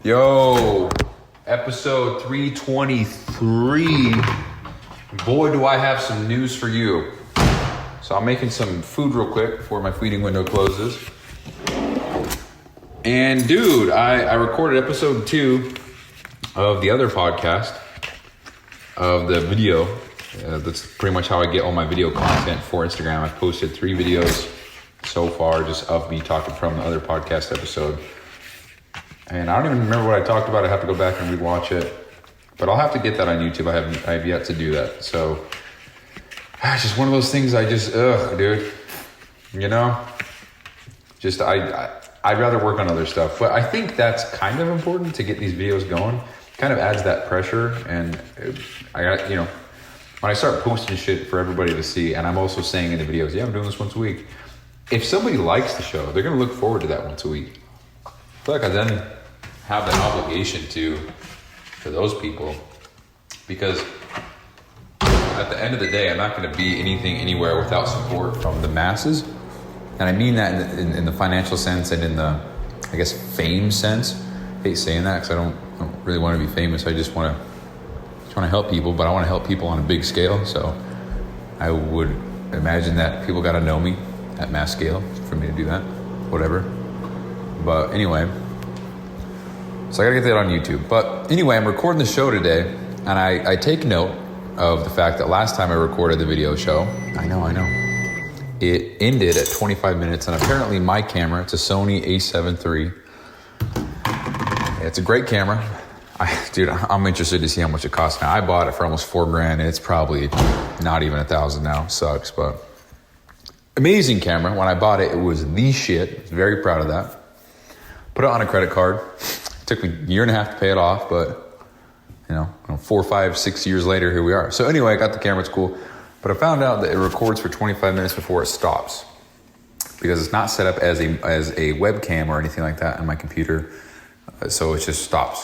Yo, episode 323. Boy, do I have some news for you. So I'm making some food real quick before my feeding window closes. And dude, I recorded episode 2 of the other podcast of the video. That's pretty much how I get all my video content for Instagram. I've posted 3 videos so far just of me talking from the other podcast episode. And I don't even remember what I talked about. I have to go back and rewatch it. But I'll have to get that on YouTube. I have yet to do that. So it's just one of those things dude. You know? Just I'd rather work on other stuff. But I think that's kind of important to get these videos going. Kind of adds that pressure. And I got, when I start posting shit for everybody to see, and I'm also saying in the videos, yeah, I'm doing this once a week. If somebody likes the show, they're going to look forward to that once a week. I feel like I then have an obligation to those people, because at the end of the day, I'm not going to be anything anywhere without support from the masses. And I mean that in the financial sense and in the, I guess, fame sense. I hate saying that because I don't really want to be famous. I just want to help people, but I want to help people on a big scale. So I would imagine that people got to know me at mass scale for me to do that, whatever. But anyway, so I gotta get that on YouTube. But anyway, I'm recording the show today, and I take note of the fact that last time I recorded the video show, I know, it ended at 25 minutes, and apparently my camera, it's a Sony a7 III. It's a great camera. I'm interested to see how much it costs now. I bought it for almost $4,000, and it's probably not even $1,000 now. Sucks, but amazing camera. When I bought it, it was the shit. Very proud of that. Put it on a credit card. It took me a year and a half to pay it off, but 4, 5, 6 years later, here we are. So anyway, I got the camera. It's cool. But I found out that it records for 25 minutes before it stops, because it's not set up as a webcam or anything like that on my computer. So it just stops,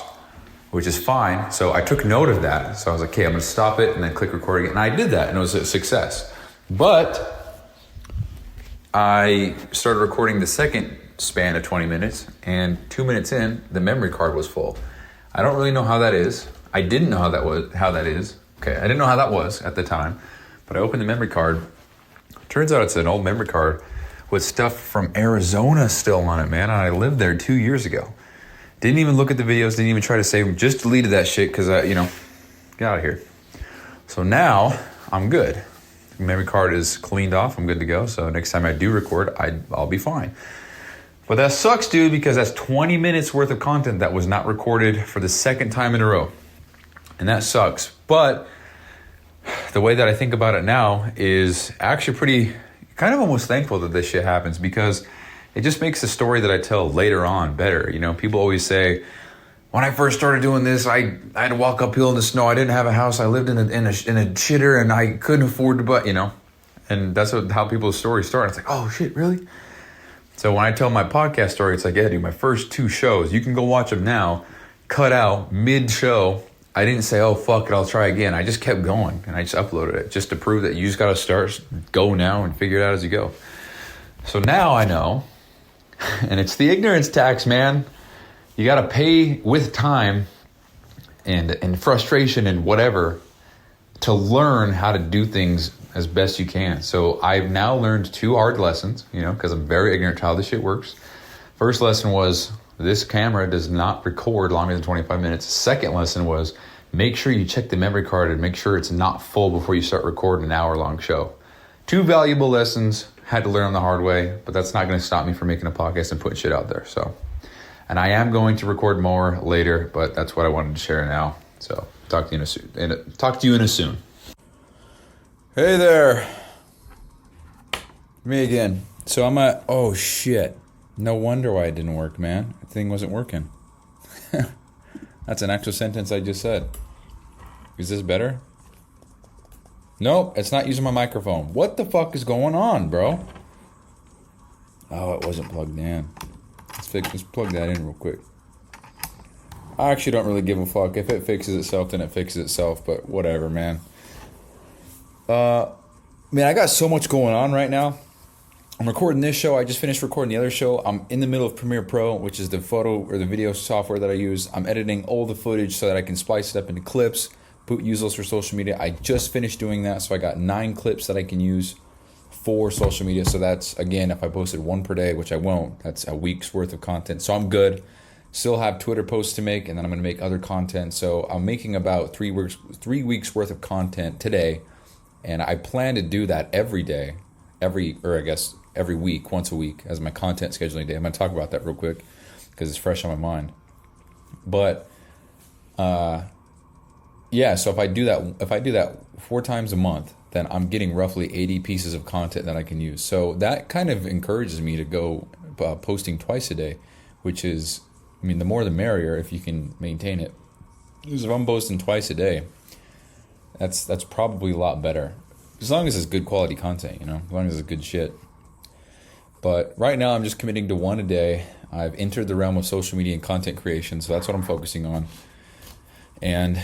which is fine. So I took note of that. So I was like, okay, I'm going to stop it and then click record again. And I did that, and it was a success. But I started recording the second span of 20 minutes, and 2 minutes in, the memory card was full. I don't really know how that is. I didn't know how that is. Okay, I didn't know how that was at the time, but I opened the memory card. Turns out it's an old memory card with stuff from Arizona still on it, man, and I lived there 2 years ago. Didn't even look at the videos, didn't even try to save them, just deleted that shit because get out of here. So now I'm good. The memory card is cleaned off, I'm good to go. So next time I do record, I'll be fine. But that sucks, dude, because that's 20 minutes worth of content that was not recorded for the second time in a row. And that sucks. But the way that I think about it now is actually pretty, kind of almost thankful that this shit happens, because it just makes the story that I tell later on better. people always say, when I first started doing this, I had to walk uphill in the snow. I didn't have a house. I lived in a shitter, and I couldn't afford to And that's how people's stories start. It's like, oh shit, really? So when I tell my podcast story, it's like, yeah, dude, my first 2 shows, you can go watch them now, cut out mid-show. I didn't say, oh, fuck it, I'll try again. I just kept going, and I just uploaded it just to prove that you just got to start, go now, and figure it out as you go. So now I know, and it's the ignorance tax, man. You got to pay with time and frustration and whatever to learn how to do things as best you can. So I've now learned 2 hard lessons, because I'm very ignorant to how this shit works. First lesson was, this camera does not record longer than 25 minutes. Second lesson was, make sure you check the memory card and make sure it's not full before you start recording an hour-long show. 2 valuable lessons, had to learn the hard way, but that's not going to stop me from making a podcast and putting shit out there. So, and I am going to record more later, but that's what I wanted to share now. So talk to you in a soon. Hey there. Me again. So I'm at, oh shit. No wonder why it didn't work, man. The thing wasn't working. That's an actual sentence I just said. Is this better? Nope, it's not using my microphone. What the fuck is going on, bro? Oh, it wasn't plugged in. Let's plug that in real quick. I actually don't really give a fuck. If it fixes itself, then it fixes itself, but whatever, man. Man, I got so much going on right now. I'm recording this show. I just finished recording the other show. I'm in the middle of Premiere Pro, which is the photo or the video software that I use. I'm editing all the footage so that I can splice it up into clips, use those for social media. I just finished doing that, so I got 9 clips that I can use for social media. So that's, again, if I posted one per day, which I won't, that's a week's worth of content. So I'm good. Still have Twitter posts to make, and then I'm going to make other content. So I'm making about 3 weeks worth of content today, and I plan to do that every day, every week, once a week, as my content scheduling day. I'm going to talk about that real quick because it's fresh on my mind. But yeah, so if I do that 4 times a month, then I'm getting roughly 80 pieces of content that I can use. So that kind of encourages me to go posting twice a day, which is, I mean, the more the merrier if you can maintain it. Because if I'm posting twice a day, that's probably a lot better. As long as it's good quality content, as long as it's good shit. But right now I'm just committing to 1 a day. I've entered the realm of social media and content creation, so that's what I'm focusing on. And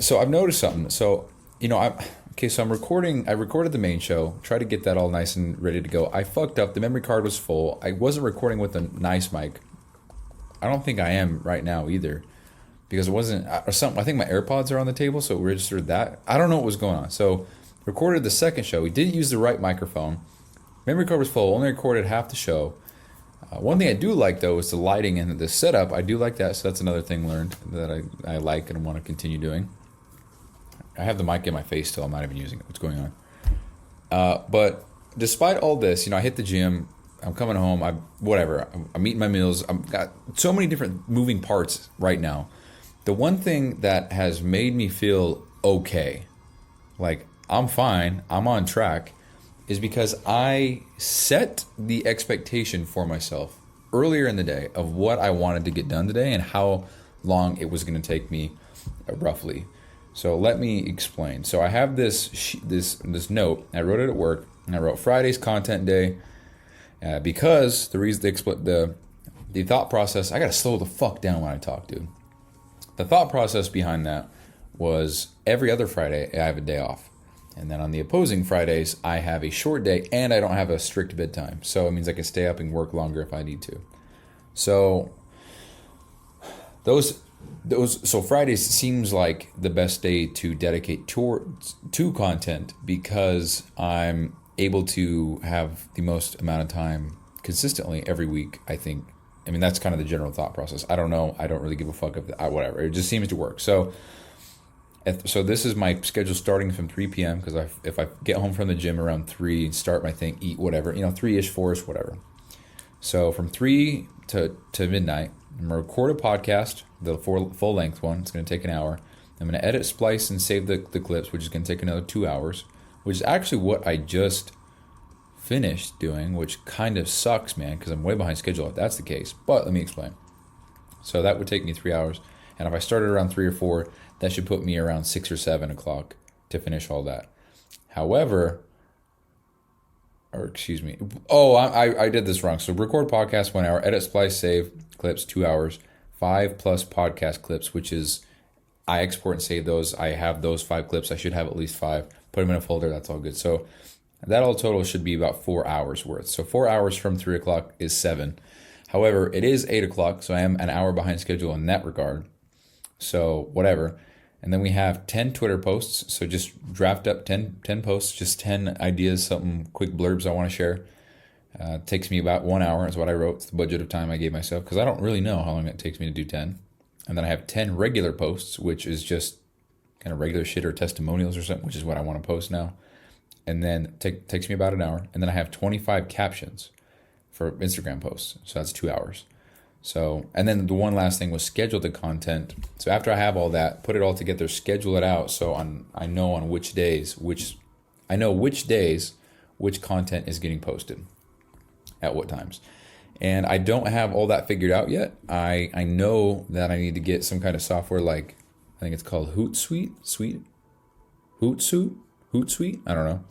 so I've noticed something. So, so I'm recording. I recorded the main show, tried to get that all nice and ready to go. I fucked up. The memory card was full. I wasn't recording with a nice mic. I don't think I am right now either, because it wasn't, or something. I think my AirPods are on the table, so it registered that. I don't know what was going on. So recorded the second show. We didn't use the right microphone. Memory card was full. Only recorded half the show. One thing I do like, though, is the lighting and the setup. I do like that, so that's another thing learned that I like and want to continue doing. I have the mic in my face still. I'm not even using it. What's going on? But despite all this, I hit the gym. I'm coming home. I'm eating my meals. I've got so many different moving parts right now. The one thing that has made me feel okay, like I'm fine, I'm on track, is because I set the expectation for myself earlier in the day of what I wanted to get done today and how long it was going to take me roughly. So let me explain. So I have this note. I wrote it at work, and I wrote Friday's content day because the thought process. I got to slow the fuck down when I talk, dude. The thought process behind that was every other Friday I have a day off. And then on the opposing Fridays, I have a short day and I don't have a strict bedtime. So it means I can stay up and work longer if I need to. So so Fridays seems like the best day to dedicate to content because I'm able to have the most amount of time consistently every week, I think. I mean, that's kind of the general thought process. I don't know. I don't really give a fuck whatever. It just seems to work. So this is my schedule starting from 3 p.m. because if I get home from the gym around 3, start my thing, eat whatever, 3-ish, 4-ish, whatever. So from 3 to midnight, I'm going to record a podcast, the full-length one. It's going to take an hour. I'm going to edit, splice, and save the clips, which is going to take another 2 hours, which is actually what I just finished doing, which kind of sucks, man, because I'm way behind schedule if that's the case. But let me explain. So that would take me 3 hours. And if I started around 3 or 4, that should put me around 6 or 7 o'clock to finish all that. However, I did this wrong. So record podcast 1 hour, edit, splice, save clips 2 hours, 5 plus podcast clips, which is I export and save those. I have those 5 clips. I should have at least 5. Put them in a folder. That's all good. So that all total should be about 4 hours worth. So 4 hours from 3 o'clock is 7. However, it is 8 o'clock, so I am an hour behind schedule in that regard. So whatever. And then we have 10 Twitter posts. So just draft up 10 posts, just 10 ideas, something quick blurbs I want to share. Takes me about 1 hour is what I wrote. It's the budget of time I gave myself because I don't really know how long it takes me to do 10. And then I have 10 regular posts, which is just kind of regular shit or testimonials or something, which is what I want to post now. And then takes me about an hour. And then I have 25 captions for Instagram posts. So that's 2 hours. So, and then the one last thing was schedule the content. So after I have all that, put it all together, schedule it out. So I know which days which content is getting posted at what times. And I don't have all that figured out yet. I know that I need to get some kind of software like, I think it's called Hootsuite. I don't know.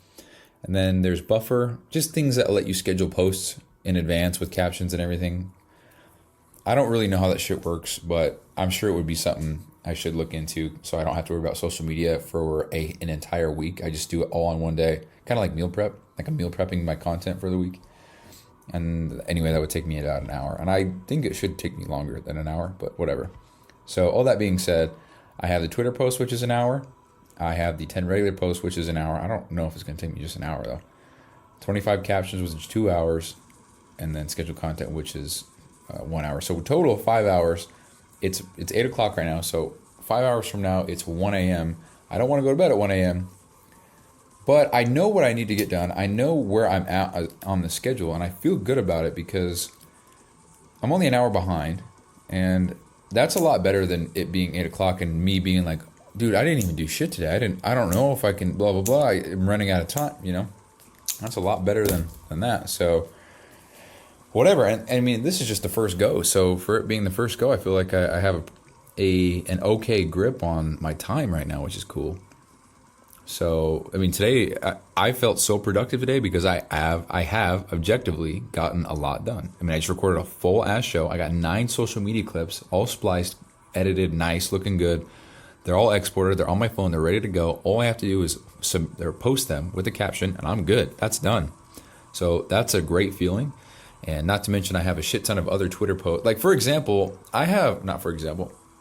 And then there's Buffer, just things that let you schedule posts in advance with captions and everything. I don't really know how that shit works, but I'm sure it would be something I should look into so I don't have to worry about social media for an entire week. I just do it all on one day, kind of like meal prep. like I'm meal prepping my content for the week. And anyway, that would take me about an hour. And I think it should take me longer than an hour, but whatever. So all that being said, I have the Twitter post, which is an hour. I have the 10 regular posts, which is an hour. I don't know if it's going to take me just an hour, though. 25 captions, which is 2 hours. And then scheduled content, which is 1 hour. So total 5 hours. It's 8 o'clock right now. So 5 hours from now, it's 1 a.m. I don't want to go to bed at 1 a.m. But I know what I need to get done. I know where I'm at on the schedule, and I feel good about it because I'm only an hour behind, and that's a lot better than it being 8 o'clock and me being like, dude, I didn't even do shit today. I don't know if I can blah, blah, blah. I'm running out of time, you know? That's a lot better than that. So whatever. And I mean, this is just the first go. So for it being the first go, I feel like I have an okay grip on my time right now, which is cool. So, I mean, today I felt so productive today because I have objectively gotten a lot done. I mean, I just recorded a full ass show. I got 9 social media clips, all spliced, edited, nice, looking good. They're all exported. They're on my phone. They're ready to go. All I have to do is post them with a caption, and I'm good. That's done. So that's a great feeling. And not to mention, I have a shit ton of other Twitter posts. Like, for example,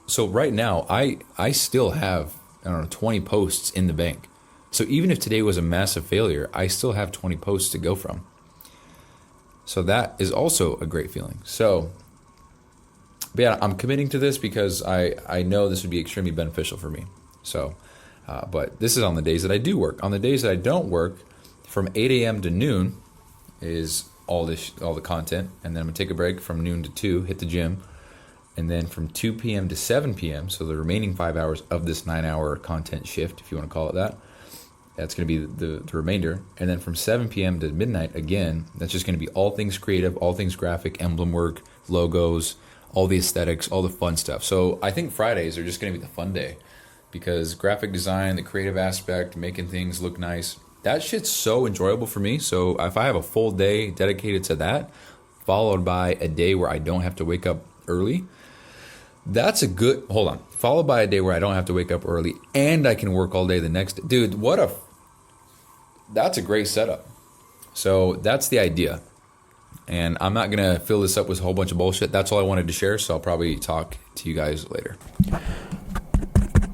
so right now, I still have, 20 posts in the bank. So even if today was a massive failure, I still have 20 posts to go from. So that is also a great feeling. So, but yeah, I'm committing to this because I know this would be extremely beneficial for me. So, but this is on the days that I do work. On the days that I don't work, from 8 a.m. to noon is all the content. And then I'm going to take a break from noon to 2, hit the gym. And then from 2 p.m. to 7 p.m., so the remaining 5 hours of this 9-hour content shift, if you want to call it that, that's going to be the remainder. And then from 7 p.m. to midnight, again, that's just going to be all things creative, all things graphic, emblem work, logos, all the aesthetics, all the fun stuff. So I think Fridays are just going to be the fun day because graphic design, the creative aspect, making things look nice, that shit's so enjoyable for me. So if I have a full day dedicated to that, followed by a day where I don't have to wake up early, that's a good, followed by a day where I don't have to wake up early and I can work all day the next day. Dude, that's a great setup. So that's the idea. And I'm not going to fill this up with a whole bunch of bullshit. That's all I wanted to share. So I'll probably talk to you guys later.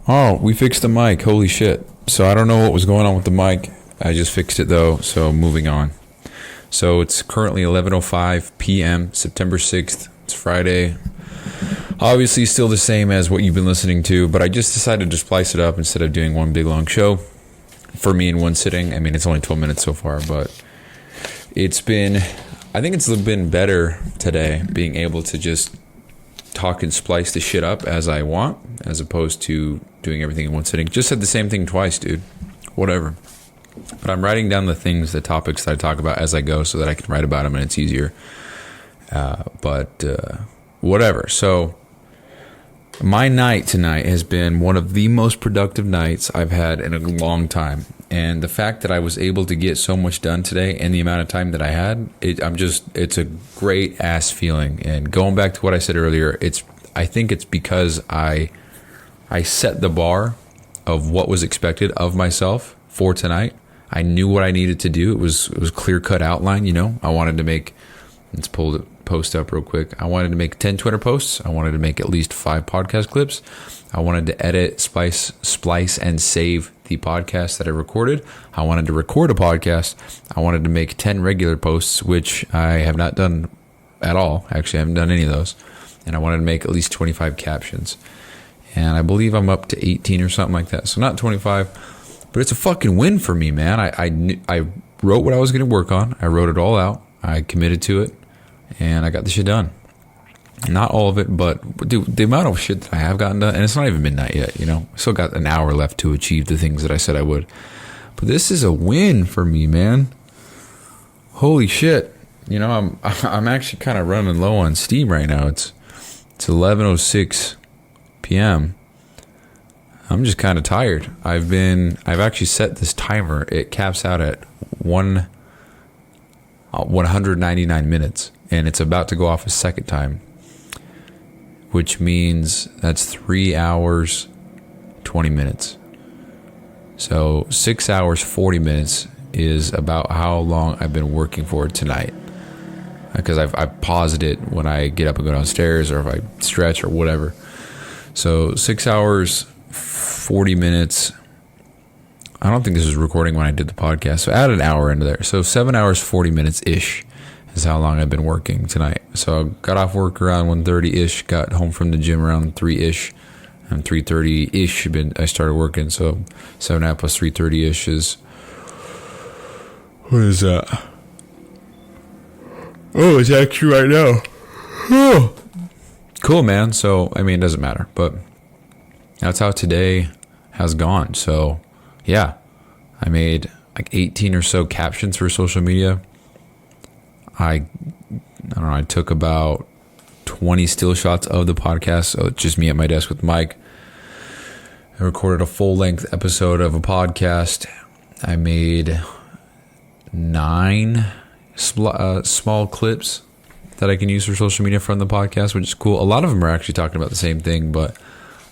Oh, we fixed the mic. Holy shit. So I don't know what was going on with the mic. I just fixed it though. So moving on. So it's currently 11:05 p.m. September 6th. It's Friday. Obviously still the same as what you've been listening to, but I just decided to splice it up instead of doing one big long show for me in one sitting. I mean, it's only 12 minutes so far, but I think it's been better today being able to just talk and splice the shit up as I want, as opposed to doing everything in one sitting. Just said the same thing twice, dude. Whatever. But I'm writing down the topics that I talk about as I go so that I can write about them and it's easier. Whatever. So my night tonight has been one of the most productive nights I've had in a long time. And the fact that I was able to get so much done today and the amount of time that I had, it's a great ass feeling. And going back to what I said earlier, I think it's because I set the bar of what was expected of myself for tonight. I knew what I needed to do. It was clear cut outline, I wanted to make, let's pull the post up real quick. I wanted to make 10 Twitter posts. I wanted to make at least 5 podcast clips. I wanted to edit, splice, and save the podcast that I recorded. I wanted to record a podcast. I wanted to make 10 regular posts, which I have not done at all. Actually, I haven't done any of those. And I wanted to make at least 25 captions. And I believe I'm up to 18 or something like that. So not 25, but it's a fucking win for me, man. I wrote what I was going to work on. I wrote it all out. I committed to it. And I got the shit done. Not all of it, but dude, the amount of shit that I have gotten done, and it's not even midnight yet, Still got an hour left to achieve the things that I said I would. But this is a win for me, man. Holy shit. I'm actually kind of running low on steam right now. It's 11:06 p.m. I'm just kind of tired. I've actually set this timer. It caps out at 199 minutes. And it's about to go off a second time, which means that's 3 hours, 20 minutes. So 6 hours, 40 minutes is about how long I've been working for tonight. Because I paused it when I get up and go downstairs, or if I stretch or whatever. So 6 hours, 40 minutes. I don't think this was recording when I did the podcast. So add an hour into there. So 7 hours, 40 minutes-ish is how long I've been working tonight. So I got off work around 1:30-ish, got home from the gym around 3-ish. And 3:30-ish, I started working. So 7.5 plus 3:30-ish is... What is that? Oh, it's actually right now. Oh. Cool, man. So, I mean, it doesn't matter. But that's how today has gone. So, yeah. I made like 18 or so captions for social media. I don't know, I took about 20 still shots of the podcast. So, it's just me at my desk with Mike. I recorded a full-length episode of a podcast. I made 9 small clips that I can use for social media from the podcast, which is cool. A lot of them are actually talking about the same thing, but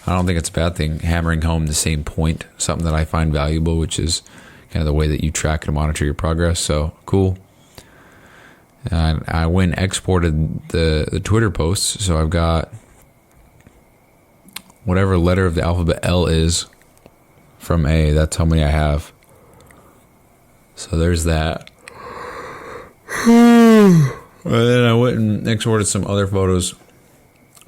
I don't think it's a bad thing. Hammering home the same point, something that I find valuable, which is kind of the way that you track and monitor your progress. So cool. And I went and exported the Twitter posts. So I've got whatever letter of the alphabet L is from A. That's how many I have. So there's that. And then I went and exported some other photos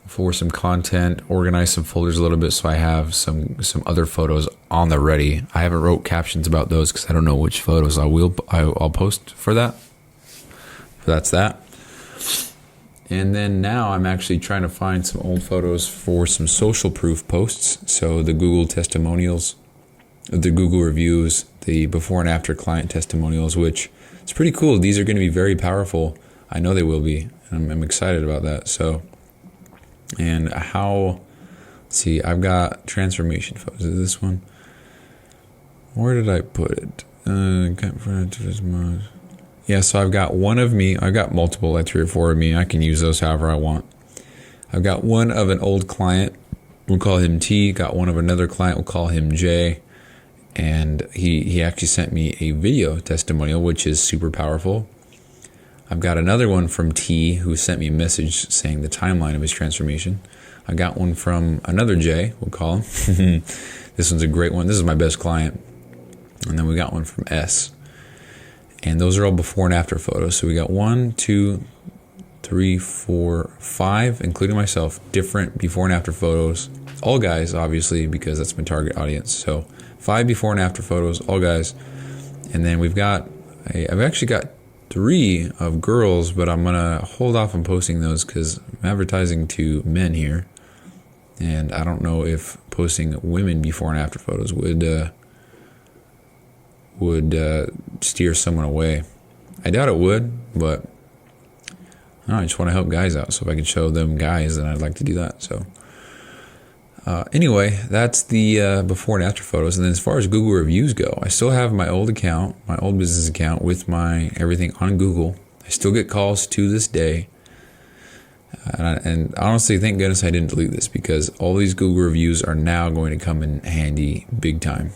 for some content, organized some folders a little bit so I have some other photos on the ready. I haven't wrote captions about those because I don't know which photos I'll post for that. So that's that. And then now I'm actually trying to find some old photos for some social proof posts. So the Google testimonials, the Google reviews, the before and after client testimonials, which it's pretty cool. These are going to be very powerful. I know they will be. I'm excited about that. So, and let's see, I've got transformation photos. Is this one? Where did I put it? Yeah, so I've got one of me. I've got multiple, like 3 or 4 of me. I can use those however I want. I've got one of an old client. We'll call him T. Got one of another client. We'll call him J. And he actually sent me a video testimonial, which is super powerful. I've got another one from T, who sent me a message saying the timeline of his transformation. I got one from another J, we'll call him. This one's a great one. This is my best client. And then we got one from S. And those are all before and after photos. So we got 1, 2, 3, 4, 5, including myself, different before and after photos. All guys, obviously, because that's my target audience. So 5 before and after photos, all guys. And then I've actually got 3 of girls, but I'm going to hold off on posting those because I'm advertising to men here. And I don't know if posting women before and after photos would steer someone away. I doubt it would, but I just want to help guys out. So if I can show them guys, then I'd like to do that. So anyway, that's the before and after photos. And then as far as Google reviews go, I still have my old account, my old business account with my everything on Google. I still get calls to this day. And honestly, thank goodness I didn't delete this because all these Google reviews are now going to come in handy big time.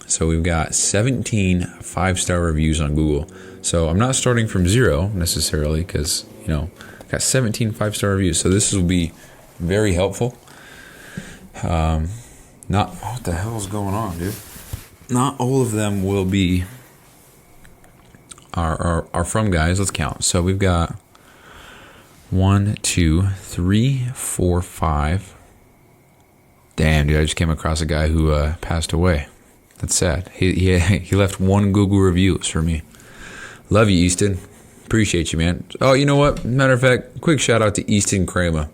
So we've got 17 5-star reviews on Google. So I'm not starting from 0 necessarily because, I've got 17 5-star reviews. So this will be very helpful. What the hell is going on, dude? Not all of them will be are from guys. Let's count. So we've got 1, 2, 3, 4, 5. Damn, dude! I just came across a guy who passed away. That's sad. He left 1 Google review. It's for me. Love you, Easton. Appreciate you, man. Oh, you know what? Matter of fact, quick shout out to Easton Kramer.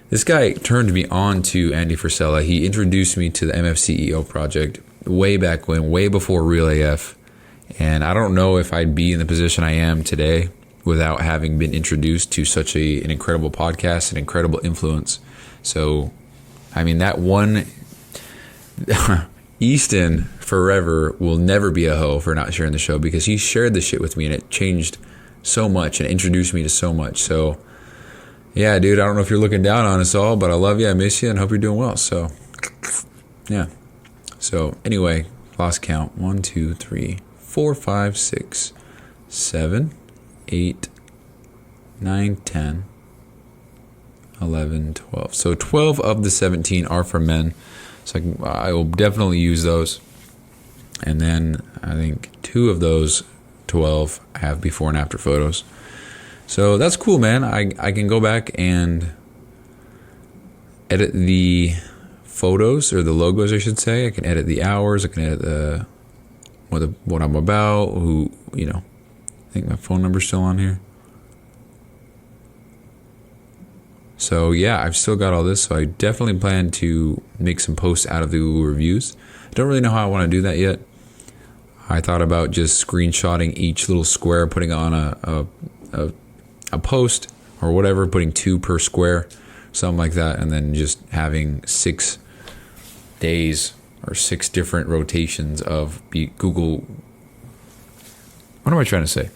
This guy turned me on to Andy Frisella. He introduced me to the MFCEO project way back when, way before Real AF. And I don't know if I'd be in the position I am today without having been introduced to such an incredible podcast, an incredible influence. So, I mean, that one... Easton forever will never be a hoe for not sharing the show because he shared the shit with me and it changed so much and introduced me to so much. So, yeah, dude, I don't know if you're looking down on us all, but I love you, I miss you, and hope you're doing well. So, yeah. So, anyway, lost count. 1, 2, 3, 4, 5, 6, 7, 8, 9, 10, 11, 12. So 12 of the 17 are for men. So I will definitely use those. And then I think 2 of those 12 have before and after photos. So that's cool, man. I can go back and edit the photos, or the logos, I should say. I can edit the hours. I can edit what I'm about. I think my phone number's still on here. So yeah, I've still got all this. So I definitely plan to make some posts out of the Google reviews. I don't really know how I want to do that yet. I thought about just screenshotting each little square, putting on a post or whatever, putting 2 per square, something like that, and then just having 6 days or 6 different rotations of Google. What am I trying to say?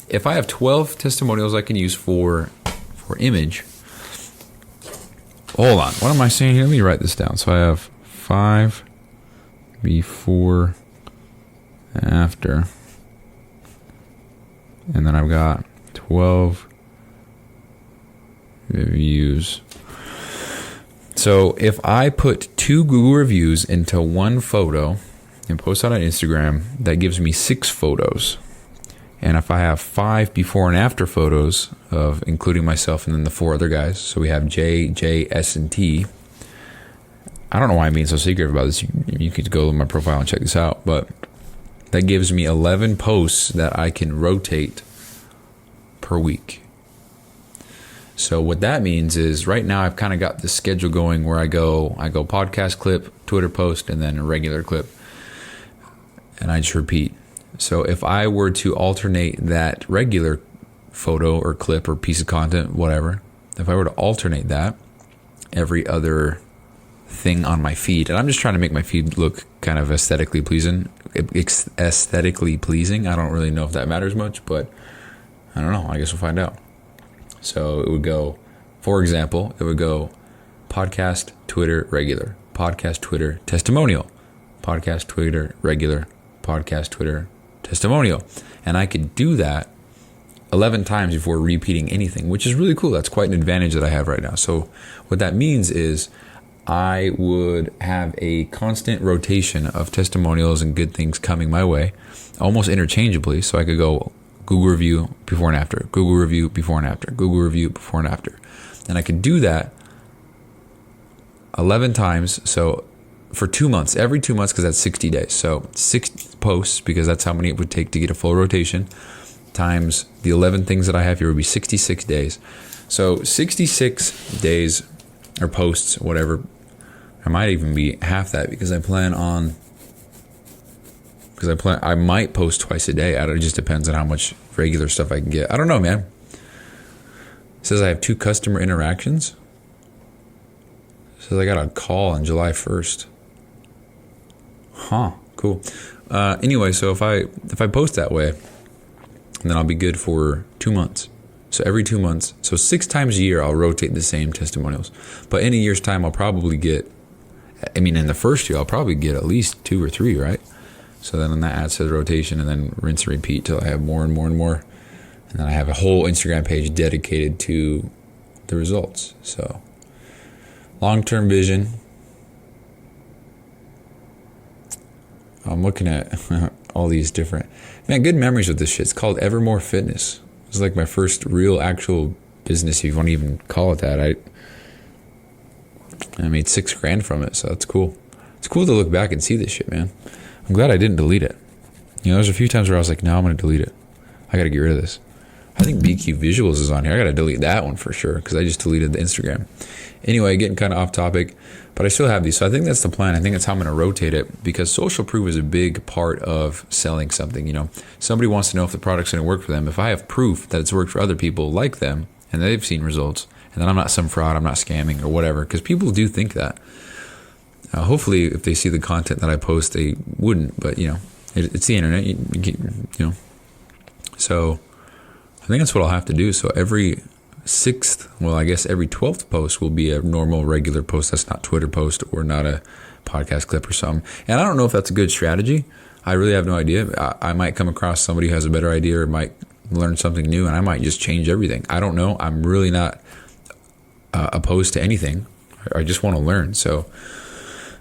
If I have 12 testimonials I can use for image. Hold on. What am I saying here? Let me write this down. So I have 5 before, after, and then I've got 12 reviews. So if I put 2 Google reviews into 1 photo and post that on Instagram, that gives me 6 photos. And if I have 5 before and after photos of including myself and then the 4 other guys, so we have J, S, and T. I don't know why I'm being so secretive about this. You could go to my profile and check this out, but that gives me 11 posts that I can rotate per week. So what that means is right now I've kind of got the schedule going where I go podcast clip, Twitter post, and then a regular clip. And I just repeat. So if I were to alternate that regular photo or clip or piece of content, whatever, if I were to alternate that every other thing on my feed, and I'm just trying to make my feed look kind of aesthetically pleasing. I don't really know if that matters much, but I don't know. I guess we'll find out. So it would go, for example, podcast, Twitter, regular, podcast, Twitter, testimonial, podcast, Twitter, regular, podcast, Twitter, testimonial. And I could do that 11 times before repeating anything, which is really cool. That's quite an advantage that I have right now. So what that means is I would have a constant rotation of testimonials and good things coming my way, almost interchangeably. So I could go Google review before and after, Google review before and after, Google review before and after. And I could do that 11 times. So for 2 months, every 2 months, because that's 60 days. So 6 posts, because that's how many it would take to get a full rotation, times the 11 things that I have here would be 66 days. So 66 days or posts, whatever. I might even be half that because I might post twice a day. It just depends on how much regular stuff I can get. I don't know, man. It says I have 2 customer interactions. It says I got a call on July 1st. Huh, cool. Anyway, so if I post that way, then I'll be good for 2 months. So every 2 months, so 6 times a year, I'll rotate the same testimonials. But in a year's time, I'll probably get, in the first year, I'll probably get at least 2 or 3, right? So then that adds to the rotation, and then rinse and repeat till I have more and more and more. And then I have a whole Instagram page dedicated to the results. So long-term vision. I'm looking at all these different, good memories with this shit. It's called Evermore Fitness. It was like my first real actual business, if you want to even call it that. I made $6,000 from it, so that's cool. It's cool to look back and see this shit, man. I'm glad I didn't delete it. There's a few times where I was like, no, I'm going to delete it. I got to get rid of this. I think BQ Visuals is on here. I got to delete that one for sure because I just deleted the Instagram. Anyway, getting kind of off topic, but I still have these. So I think that's the plan. I think that's how I'm going to rotate it because social proof is a big part of selling something. Somebody wants to know if the product's going to work for them. If I have proof that it's worked for other people like them and they've seen results, and then I'm not some fraud, I'm not scamming or whatever, because people do think that. Hopefully, if they see the content that I post, they wouldn't. But it's the internet. So I think that's what I'll have to do. So every 12th post will be a normal, regular post. That's not Twitter post or not a podcast clip or something. And I don't know if that's a good strategy. I really have no idea. I might come across somebody who has a better idea or might learn something new, and I might just change everything. I don't know. I'm really not opposed to anything. I just want to learn. So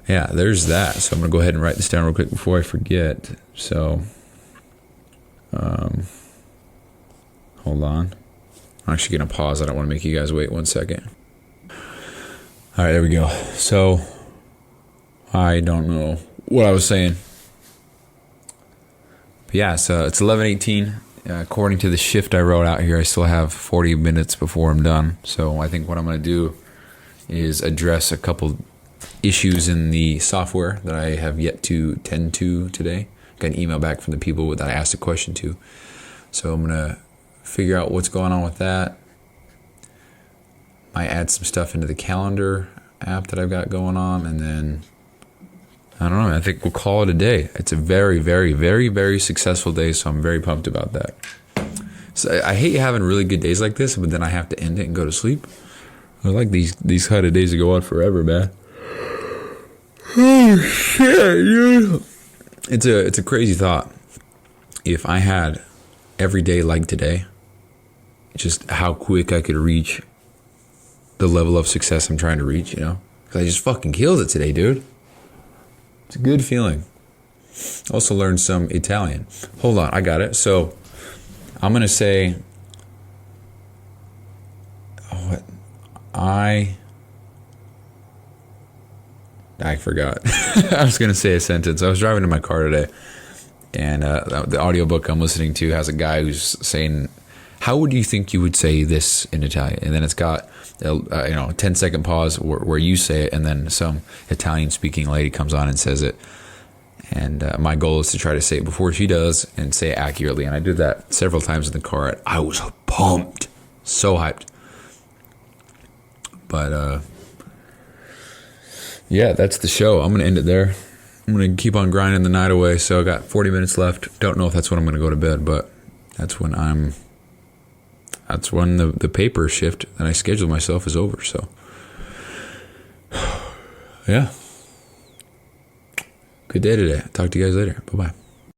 yeah, there's that. So I'm going to go ahead and write this down real quick before I forget. So hold on. I'm actually going to pause. I don't want to make you guys wait 1 second. All right, there we go. So I don't know what I was saying. But yeah, so it's 11:18. According to the shift I wrote out here, I still have 40 minutes before I'm done. So I think what I'm going to do is address a couple issues in the software that I have yet to tend to today. Got an email back from the people that I asked a question to. So I'm going to figure out what's going on with that. Might add some stuff into the calendar app that I've got going on, and then I don't know. I think we'll call it a day. It's a very, very, very, very successful day, so I'm very pumped about that. So I hate having really good days like this, but then I have to end it and go to sleep. I like these kind of days to go on forever, man. Oh shit, dude. It's a crazy thought. If I had every day like today, just how quick I could reach the level of success I'm trying to reach, you know? Because I just fucking killed it today, dude. It's a good feeling. Also learned some Italian. Hold on, I got it. So I'm going to say what I forgot. I was going to say a sentence. I was driving in my car today, and the audiobook I'm listening to has a guy who's saying, how would you think you would say this in Italian? And then it's got a 10-second pause where you say it, and then some Italian-speaking lady comes on and says it. And my goal is to try to say it before she does and say it accurately. And I did that several times in the car. I was pumped, so hyped. But yeah, that's the show. I'm going to end it there. I'm going to keep on grinding the night away. So I got 40 minutes left. Don't know if that's when I'm going to go to bed, but that's when the paper shift that I scheduled myself is over. So yeah, good day today. Talk to you guys later. Bye-bye.